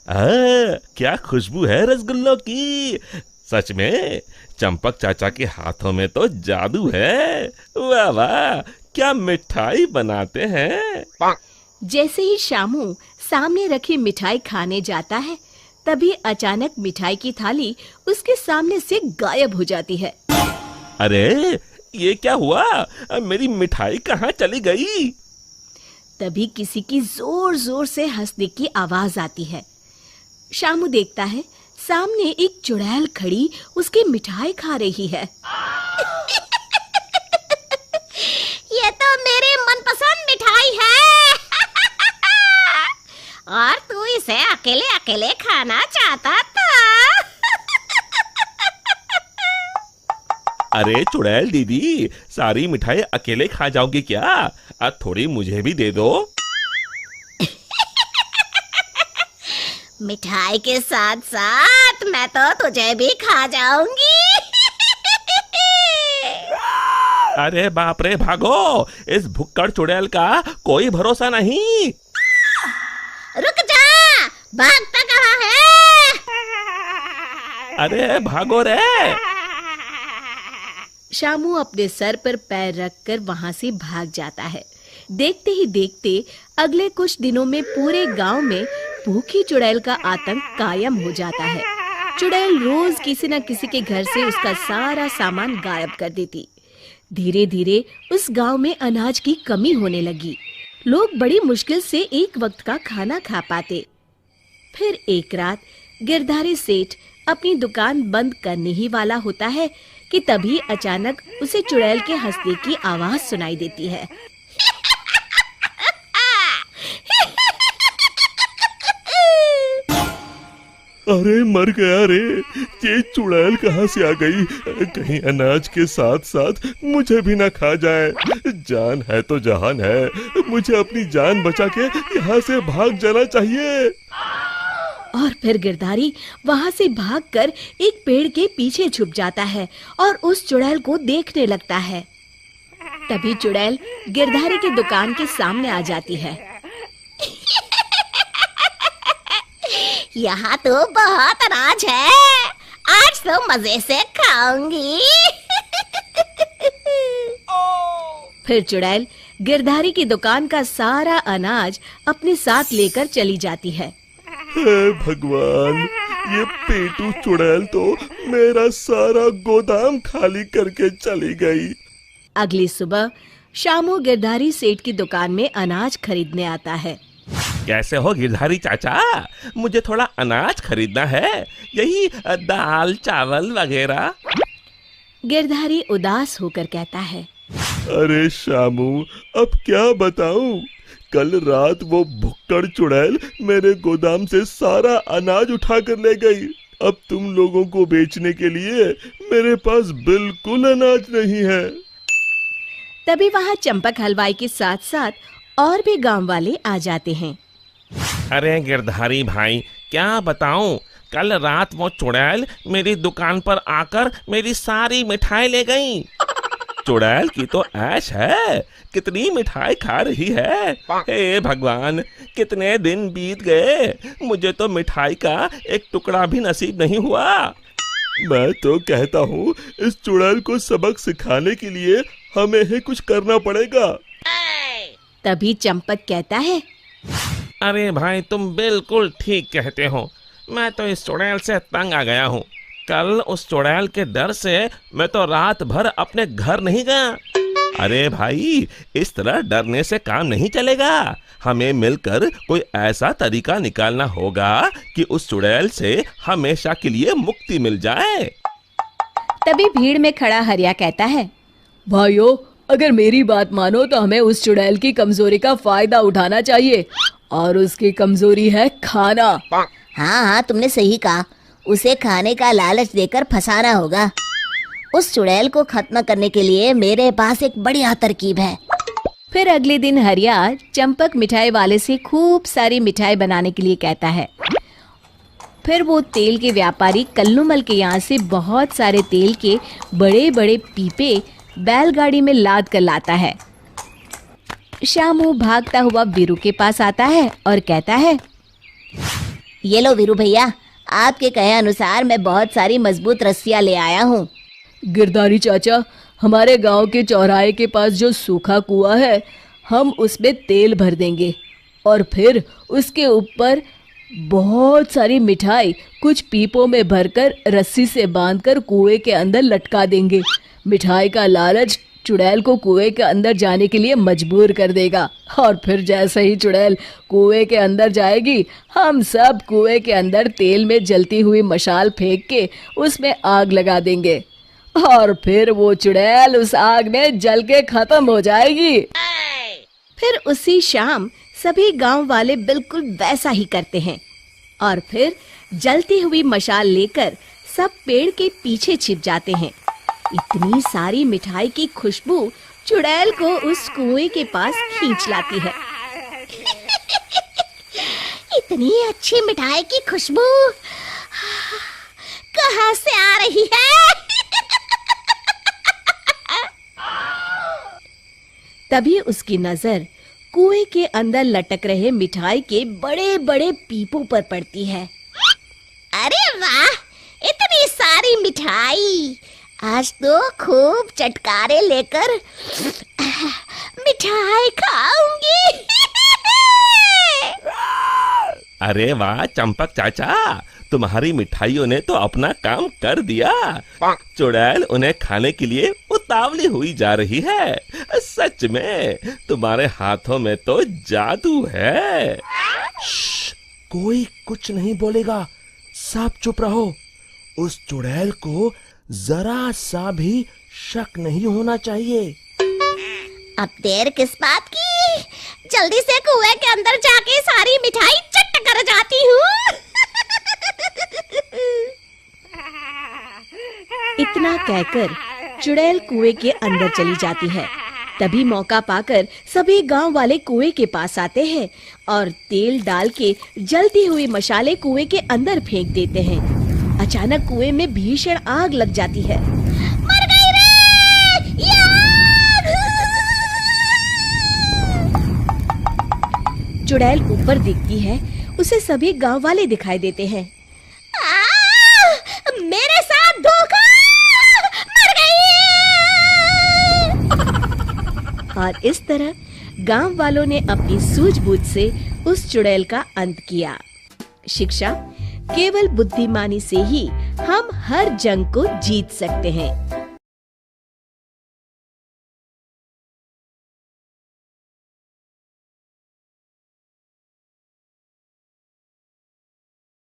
क्या खुशबू है रसगुल्लों की। सच में चंपक चाचा के हाथों में तो जादू है। वाह वाह, क्या मिठाई बनाते हैं। जैसे ही शामू सामने रखी मिठाई खाने जाता है, तभी अचानक मिठाई की थाली उसके सामने से गायब हो जाती है। अरे ये क्या हुआ, मेरी मिठाई कहाँ चली गई। तभी किसी की जोर जोर से हंसने की आवाज आती है। शामू देखता है सामने एक चुड़ैल खड़ी उसकी मिठाई खा रही है। ये तो मेरी मनपसंद मिठाई है। और तू इसे अकेले अकेले खाना चाहता था। अरे चुड़ैल दीदी, सारी मिठाई अकेले खा जाओगी क्या? अब थोड़ी मुझे भी दे दो। मिठाई के साथ साथ मैं तो तुझे भी खा जाऊंगी। अरे बाप रे, भागो, इस भुक्कड़ चुड़ैल का कोई भरोसा नहीं। रुक जा, भागता कहाँ है? अरे भागो रे। शामू अपने सर पर पैर रखकर वहां से भाग जाता है। देखते ही देखते अगले कुछ दिनों में पूरे गांव में भूखी चुड़ैल का आतंक कायम हो जाता है। चुड़ैल रोज किसी न किसी के घर से उसका सारा सामान गायब कर देती। धीरे धीरे उस गांव में अनाज की कमी होने लगी। लोग बड़ी मुश्किल से एक वक्त का खाना खा पाते। फिर एक रात गिरधारी सेठ अपनी दुकान बंद करने ही वाला होता है कि तभी अचानक उसे चुड़ैल के हंसने की आवाज सुनाई देती है। अरे मर गया रे, ये चुड़ैल कहाँ से आ गई? कहीं अनाज के साथ साथ मुझे भी ना खा जाए। जान है तो जहान है, मुझे अपनी जान बचा के यहाँ से भाग जाना चाहिए। और फिर गिरधारी वहां से भागकर एक पेड़ के पीछे छुप जाता है और उस चुड़ैल को देखने लगता है। तभी चुड़ैल गिरधारी की दुकान के सामने आ जाती है। यहाँ तो बहुत अनाज है, आज तो मजे से खाऊंगी। फिर चुड़ैल गिरधारी की दुकान का सारा अनाज अपने साथ लेकर चली जाती है। हे भगवान, ये पेटू चुड़ैल तो मेरा सारा गोदाम खाली करके चली गई। अगली सुबह शामू गिरधारी सेठ की दुकान में अनाज खरीदने आता है। कैसे हो गिरधारी चाचा, मुझे थोड़ा अनाज खरीदना है, यही दाल चावल वगैरह। गिरधारी उदास होकर कहता है, अरे शामू, अब क्या बताऊं, कल रात वो भुक्कड़ चुड़ैल मेरे गोदाम से सारा अनाज उठा कर ले गई। अब तुम लोगों को बेचने के लिए मेरे पास बिल्कुल अनाज नहीं है। तभी वहाँ चंपक हलवाई के साथ साथ और भी गांव वाले आ जाते हैं। अरे गिरधारी भाई, क्या बताऊं, कल रात वो चुड़ैल मेरी दुकान पर आकर मेरी सारी मिठाई ले गई। चुड़ैल की तो ऐश है, कितनी मिठाई खा रही है। हे भगवान, कितने दिन बीत गए, मुझे तो मिठाई का एक टुकड़ा भी नसीब नहीं हुआ। मैं तो कहता हूँ इस चुड़ैल को सबक सिखाने के लिए हमें ही कुछ करना पड़ेगा। तभी चंपक कहता है, अरे भाई, तुम बिल्कुल ठीक कहते हो, मैं तो इस चुड़ैल से तंग आ गया हूँ। कल उस चुड़ैल के डर से मैं तो रात भर अपने घर नहीं गया। अरे भाई, इस तरह डरने से काम नहीं चलेगा, हमें मिलकर कोई ऐसा तरीका निकालना होगा कि उस चुड़ैल से हमेशा के लिए मुक्ति मिल जाए। तभी भीड़ में खड़ा हरिया कहता है, भाइयों, अगर मेरी बात मानो तो हमें उस चुड़ैल की कमजोरी का फायदा उठाना चाहिए, और उसकी कमजोरी है खाना। हाँ हाँ, तुमने सही कहा, उसे खाने का लालच देकर फंसाना होगा। उस चुड़ैल को खत्म करने के लिए मेरे पास एक बढ़िया तरकीब है। फिर अगले दिन हरिया चंपक मिठाई वाले से खूब सारी मिठाई बनाने के लिए कहता है। फिर वो तेल के व्यापारी कल्लूमल के यहाँ से बहुत सारे तेल के बड़े बड़े पीपे बैलगाड़ी में लाद कर लाता है। शामू भागता हुआ वीरू के पास आता है और कहता है, ये लो वीरू भैया, आपके कहे अनुसार मैं बहुत सारी मजबूत रस्सियां ले आया हूँ। गिरधारी चाचा, हमारे गांव के चौराहे के पास जो सूखा कुआं है, हम उसमें तेल भर देंगे और फिर उसके ऊपर बहुत सारी मिठाई कुछ पीपों में भरकर रस्सी से बांधकर कुएं के अंदर लटका देंगे। मिठाई का लालच चुड़ैल को कुएं के अंदर जाने के लिए मजबूर कर देगा और फिर जैसे ही चुड़ैल कुएं के अंदर जाएगी, हम सब कुएं के अंदर तेल में जलती हुई मशाल फेंक के उसमें आग लगा देंगे और फिर वो चुड़ैल उस आग में जल के खत्म हो जाएगी। फिर उसी शाम सभी गांव वाले बिल्कुल वैसा ही करते हैं और फिर जलती हुई मशाल लेकर सब पेड़ के पीछे छिप जाते हैं। इतनी सारी मिठाई की खुशबू चुड़ैल को उस कुएं के पास खींच लाती है। इतनी अच्छी मिठाई की खुशबू कहाँ से आ रही है? तभी उसकी नजर कुएं के अंदर लटक रहे मिठाई के बड़े बड़े पीपों पर पड़ती है। अरे वाह, इतनी सारी मिठाई! आज तो खूब चटकारे लेकर मिठाई खाऊंगी। अरे वाह चंपक चाचा, तुम्हारी मिठाइयों ने तो अपना काम कर दिया। चुड़ैल उन्हें खाने के लिए उतावली हुई जा रही है। सच में तुम्हारे हाथों में तो जादू है। कोई कुछ नहीं बोलेगा, सब चुप रहो। उस चुड़ैल को जरा सा भी शक नहीं होना चाहिए। अब देर किस बात की? जल्दी से कुएं के अंदर जाके सारी मिठाई चट कर जाती हूँ। इतना कहकर चुड़ैल कुएं के अंदर चली जाती है। तभी मौका पाकर सभी गांव वाले कुएं के पास आते हैं और तेल डाल के जलती हुई मशाले कुएं के अंदर फेंक देते हैं। अचानक कुएं में भीषण आग लग जाती है। मर गई रे! ये आग! चुड़ैल ऊपर दिखती है, उसे सभी गांव वाले दिखाई देते हैं। मेरे साथ धोखा! मर गई! और इस तरह गांव वालों ने अपनी सूझबूझ से उस चुड़ैल का अंत किया। शिक्षा, केवल बुद्धिमानी से ही हम हर जंग को जीत सकते हैं।